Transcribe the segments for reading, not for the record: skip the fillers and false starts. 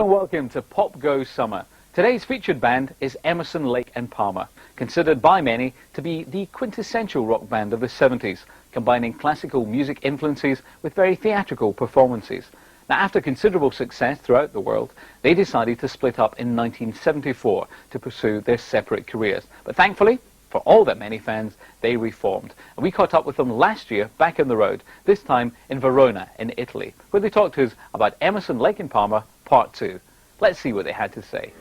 Welcome to Pop Go Summer. Today's featured band is Emerson Lake and Palmer, considered by many to be the quintessential rock band of the 70s, combining classical music influences with very theatrical performances. Now, after considerable success throughout the world, they decided to split up in 1974 to pursue their separate careers. But thankfully, for all their many fans, they reformed. And we caught up with them last year, back on the road, this time in Verona, in Italy, where they talked to us about Emerson, Lake and Palmer, Part 2. Let's see what they had to say.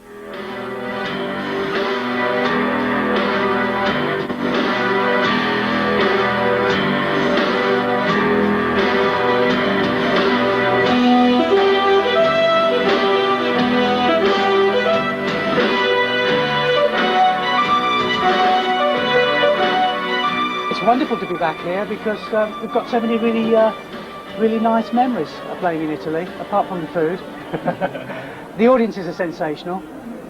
It's wonderful to be back here because we've got so many really nice memories of playing in Italy, apart from the food. The audiences are sensational.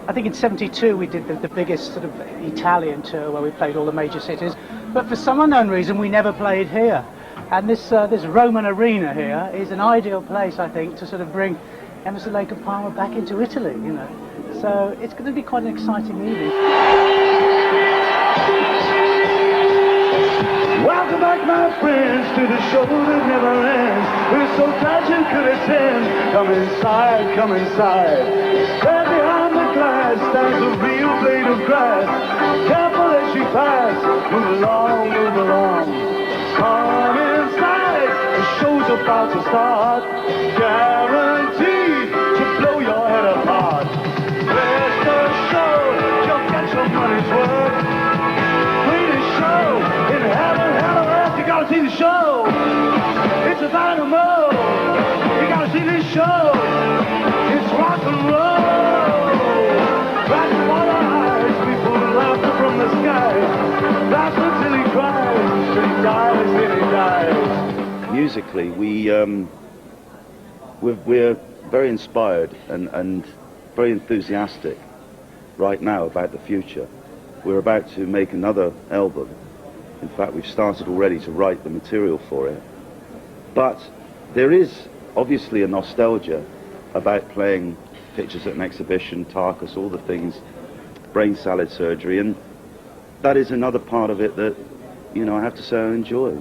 I think in '72 we did the biggest sort of Italian tour where we played all the major cities, but for some unknown reason we never played here. And this Roman arena here is an ideal place, I think, to sort of bring Emerson, Lake and Palmer back into Italy, you know. So it's going to be quite an exciting evening. Welcome back, my friends, to the show that never ends. We're so glad you could attend. Come inside, come inside. There behind the glass stands a real blade of grass. Careful as she pass. Move along, move along. Come inside. The show's about to start. Guaranteed to blow your head apart. Rest assured, you'll get your money's worth. Greatest show in heaven, hell or earth. You gotta see the show. It's a dynamo. You gotta see this show. It's rock and roll. That's what eyes. People laughter from the skies. Laugh until he cries. Till he dies, till he dies. Musically, we're very inspired and very enthusiastic right now about the future. We're about to make another album. In fact, we've started already to write the material for it. But there is obviously a nostalgia about playing pictures at an exhibition, Tarkus, all the things, brain salad surgery, and that is another part of it that, you know, I have to say I enjoy.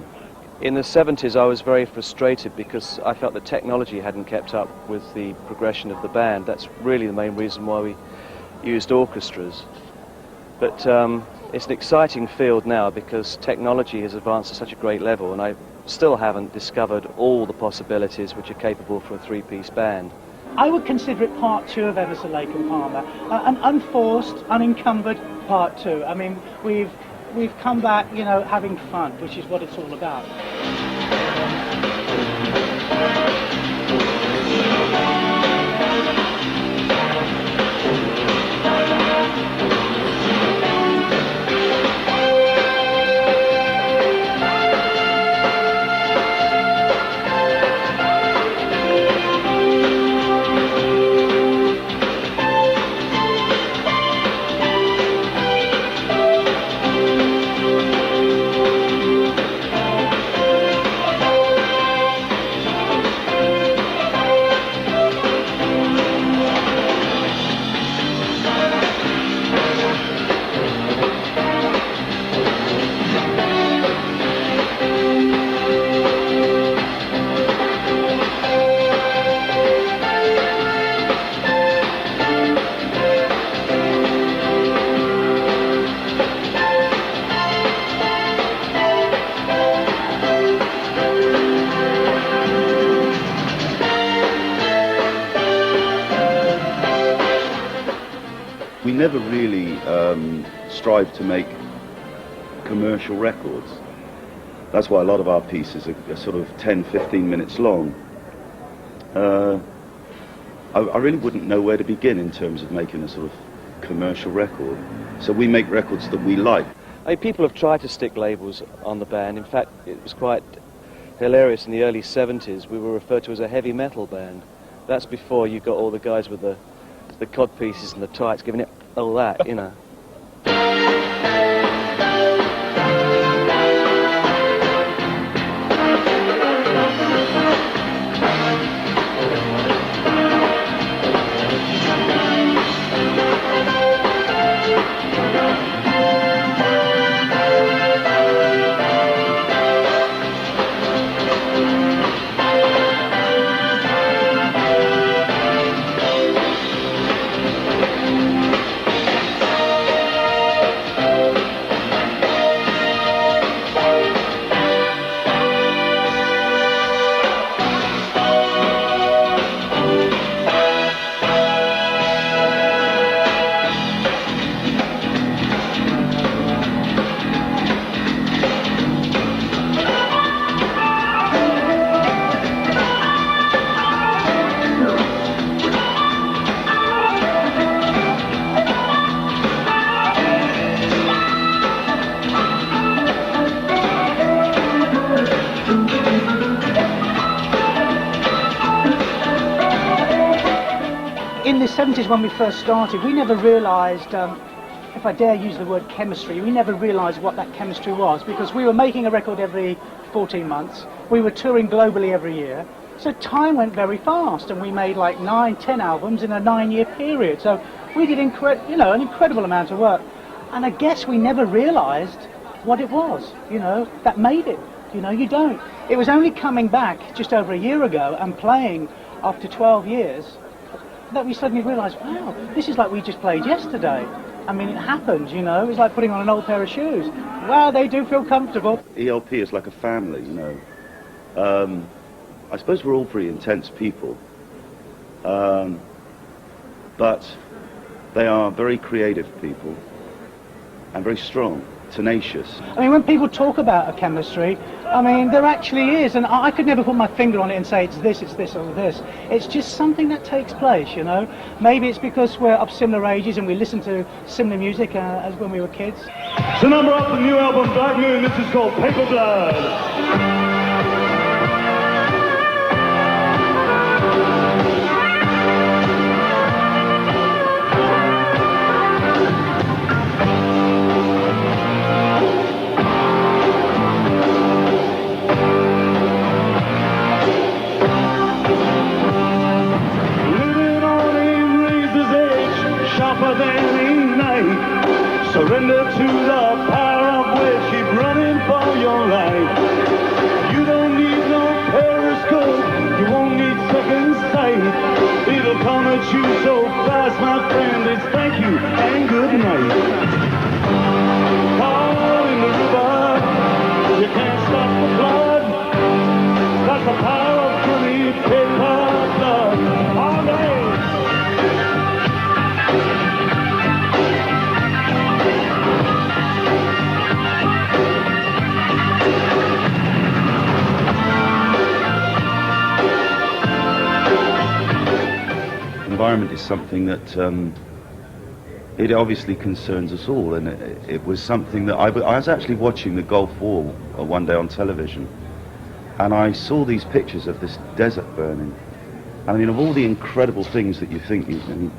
In the 70s I was very frustrated because I felt that technology hadn't kept up with the progression of the band. That's really the main reason why we used orchestras. But it's an exciting field now because technology has advanced to such a great level, and I still haven't discovered all the possibilities which are capable for a three-piece band. I would consider it part 2 of Emerson, Lake and Palmer, an unforced, unencumbered part 2. I mean, we've come back, you know, having fun, which is what it's all about. We never really strive to make commercial records. That's why a lot of our pieces are sort of 10-15 minutes long. I really wouldn't know where to begin in terms of making a sort of commercial record. So we make records that we like. I mean, people have tried to stick labels on the band. In fact, it was quite hilarious in the early 70s. We were referred to as a heavy metal band. That's before you got all the guys with the cod pieces and the tights giving it all that, you know. in the 70s when we first started, we never realised, if I dare use the word chemistry, we never realised what that chemistry was, because we were making a record every 14 months, we were touring globally every year, so time went very fast, and we made like 9-10 albums in a 9-year period, so we did an incredible amount of work, and I guess we never realised what it was, that made it. You don't. It was only coming back just over a year ago and playing after 12 years that we suddenly realised, wow, this is like we just played yesterday. I mean, it happened, it's like putting on an old pair of shoes. Wow, they do feel comfortable. ELP is like a family, I suppose we're all pretty intense people, but they are very creative people and very strong. Tenacious. I mean, when people talk about a chemistry, I mean, there actually is, and I could never put my finger on it and say it's this, or this. It's just something that takes place, Maybe it's because we're of similar ages and we listen to similar music as when we were kids. It's a number off the new album, Black Moon. This is called Paper Blood. Surrender to the power of which keep running for your life. You don't need no periscope, you won't need second sight. It'll come at you so fast, my friend, it's thank you and good night. Fall in the river, you can't stop the blood. That's the power of pretty paper blood. All day. Environment is something that it obviously concerns us all, and it was something that I was actually watching the Gulf War one day on television, and I saw these pictures of this desert burning. And I mean, of all the incredible things that you think, the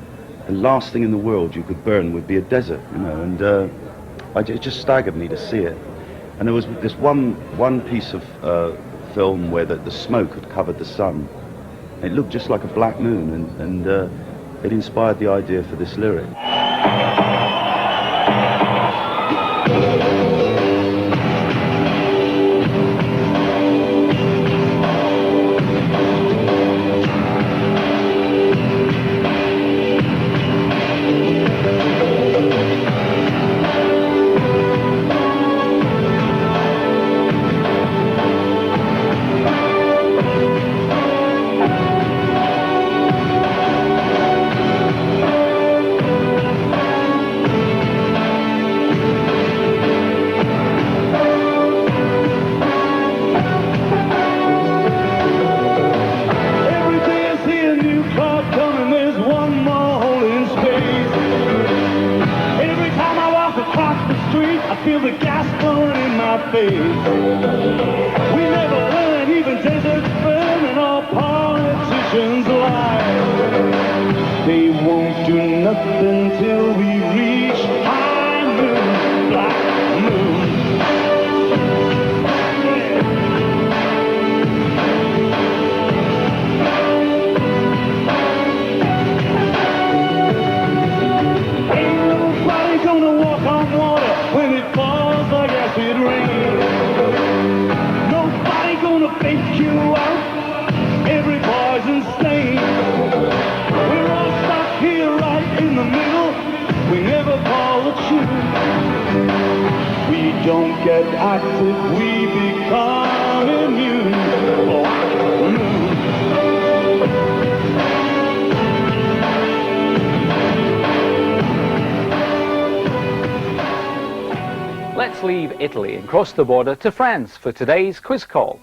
last thing in the world you could burn would be a desert, and it just staggered me to see it. And there was this one piece of film where the smoke had covered the sun. It looked just like a black moon, and it inspired the idea for this lyric. Let's leave Italy and cross the border to France for today's quiz call.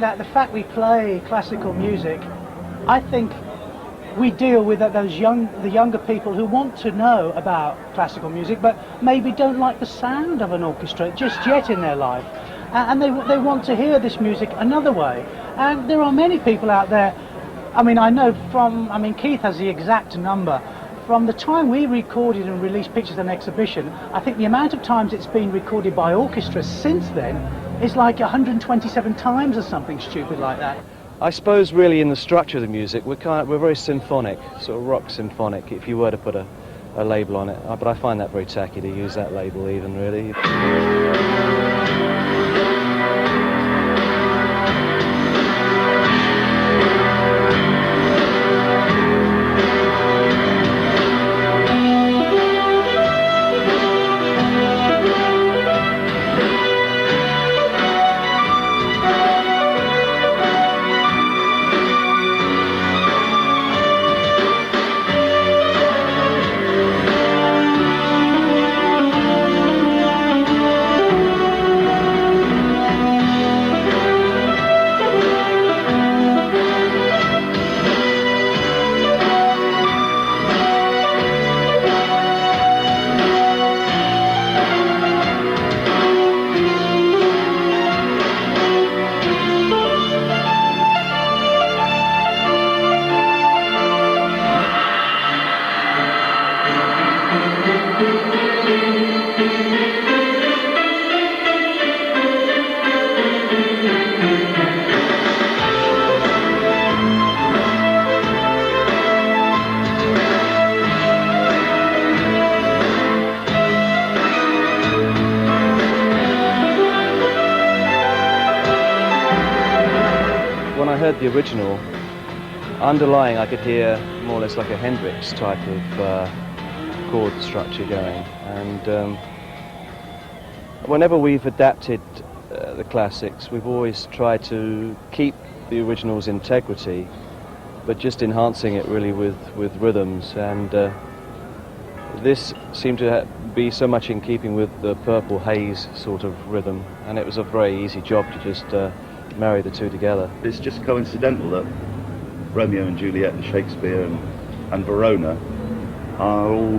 think that the fact we play classical music, I think we deal with the younger people who want to know about classical music, but maybe don't like the sound of an orchestra just yet in their life. And they want to hear this music another way. And there are many people out there, I mean, Keith has the exact number. From the time we recorded and released Pictures and Exhibition, I think the amount of times it's been recorded by orchestras since then is like 127 times or something stupid like that. I suppose really in the structure of the music, we're very symphonic, sort of rock symphonic, if you were to put a label on it. But I find that very tacky to use that label even, really. The original, underlying I could hear more or less like a Hendrix type of chord structure going, and whenever we've adapted the classics, we've always tried to keep the original's integrity, but just enhancing it really with rhythms, and this seemed to be so much in keeping with the Purple Haze sort of rhythm, and it was a very easy job to just marry the two together. It's just coincidental that Romeo and Juliet and Shakespeare and Verona are all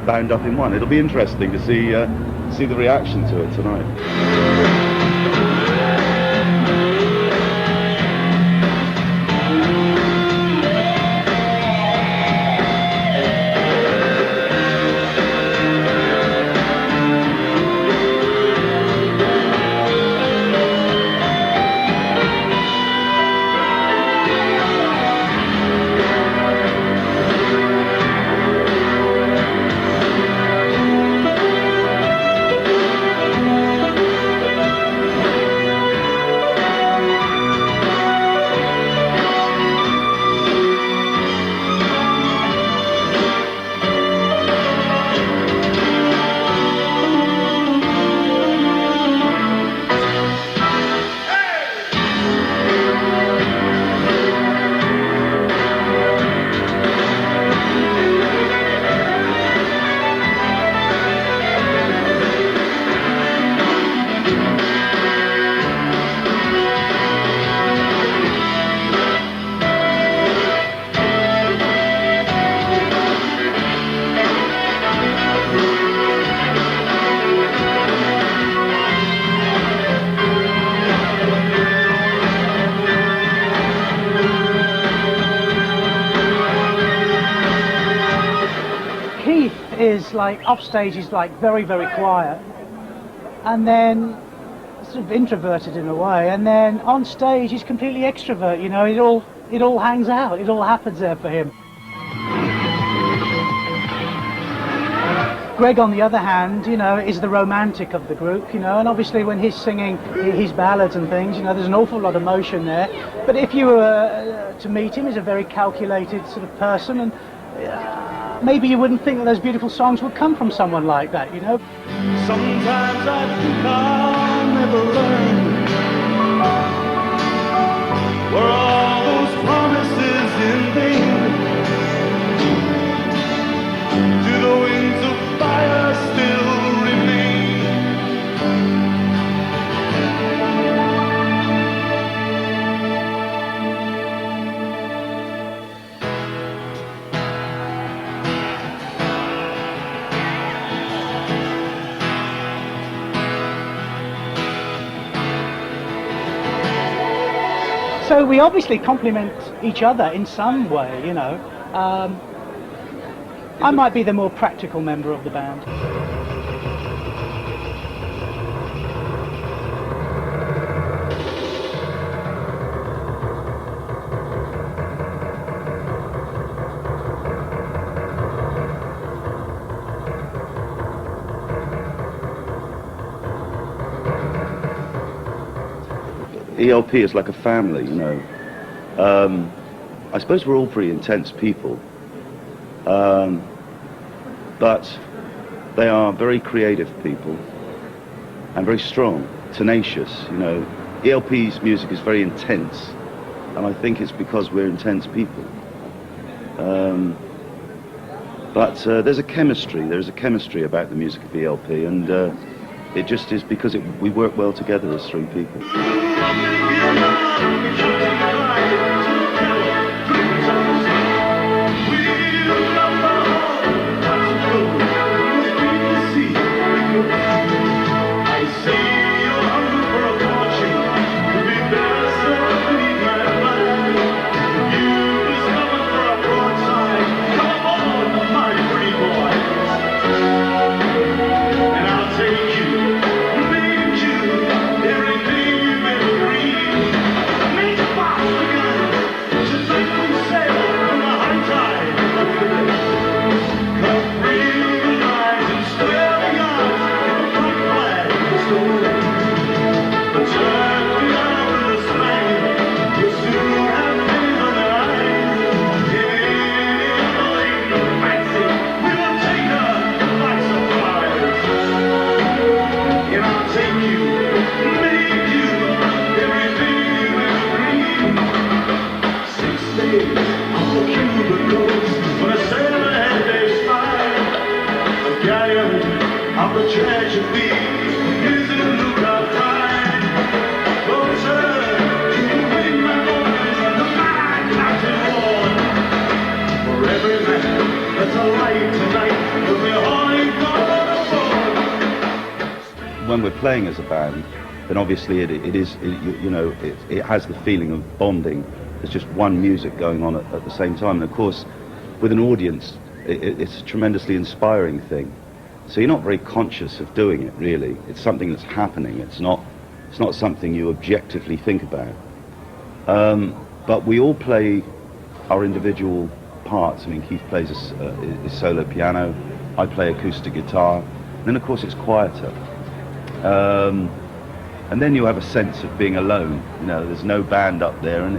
bound up in one. It'll be interesting to see the reaction to it tonight. Like upstage is like very quiet, and then sort of introverted in a way, and then on stage he's completely extrovert, you know. It all hangs out, it all happens there for him. Greg, on the other hand, you know, is the romantic of the group, you know, and obviously when he's singing his ballads and things, you know, there's an awful lot of emotion there. But if you were to meet him, he's a very calculated sort of person, and maybe you wouldn't think that those beautiful songs would come from someone like that, you know. Sometimes I think I'll never learn. Were all those promises in vain? Do the winds of fire still remain? So we obviously complement each other in some way, you know. I might be the more practical member of the band. ELP is like a family, you know. I suppose we're all pretty intense people, but they are very creative people and very strong, tenacious, you know. ELP's music is very intense, and I think it's because we're intense people. But there's a chemistry about the music of ELP, and it just is because we work well together as three people. When we're playing as a band, then obviously it has the feeling of bonding. There's just one music going on at the same time. And of course, with an audience, it's a tremendously inspiring thing. So you're not very conscious of doing it, really. It's something that's happening. It's not something you objectively think about. But we all play our individual parts. I mean, Keith plays his solo piano. I play acoustic guitar. And then, of course, it's quieter. And then you have a sense of being alone. You know, there's no band up there, and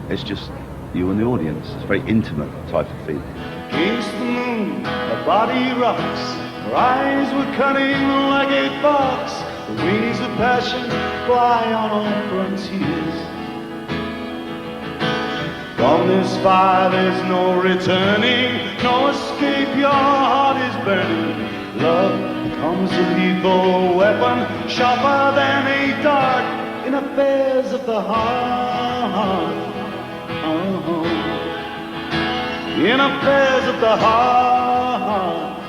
it's just you and the audience. It's a very intimate type of feeling. Against the moon, her body rocks. Her eyes were cunning like a fox. The wings of passion fly on all frontiers. From this fire there's no returning, no escape, your heart is burning. Love becomes a lethal weapon, sharper than a dart in affairs of the heart. In affairs of the heart.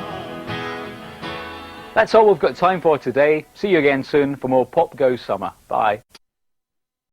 That's all we've got time for today. See you again soon for more Pop Goes Summer. Bye.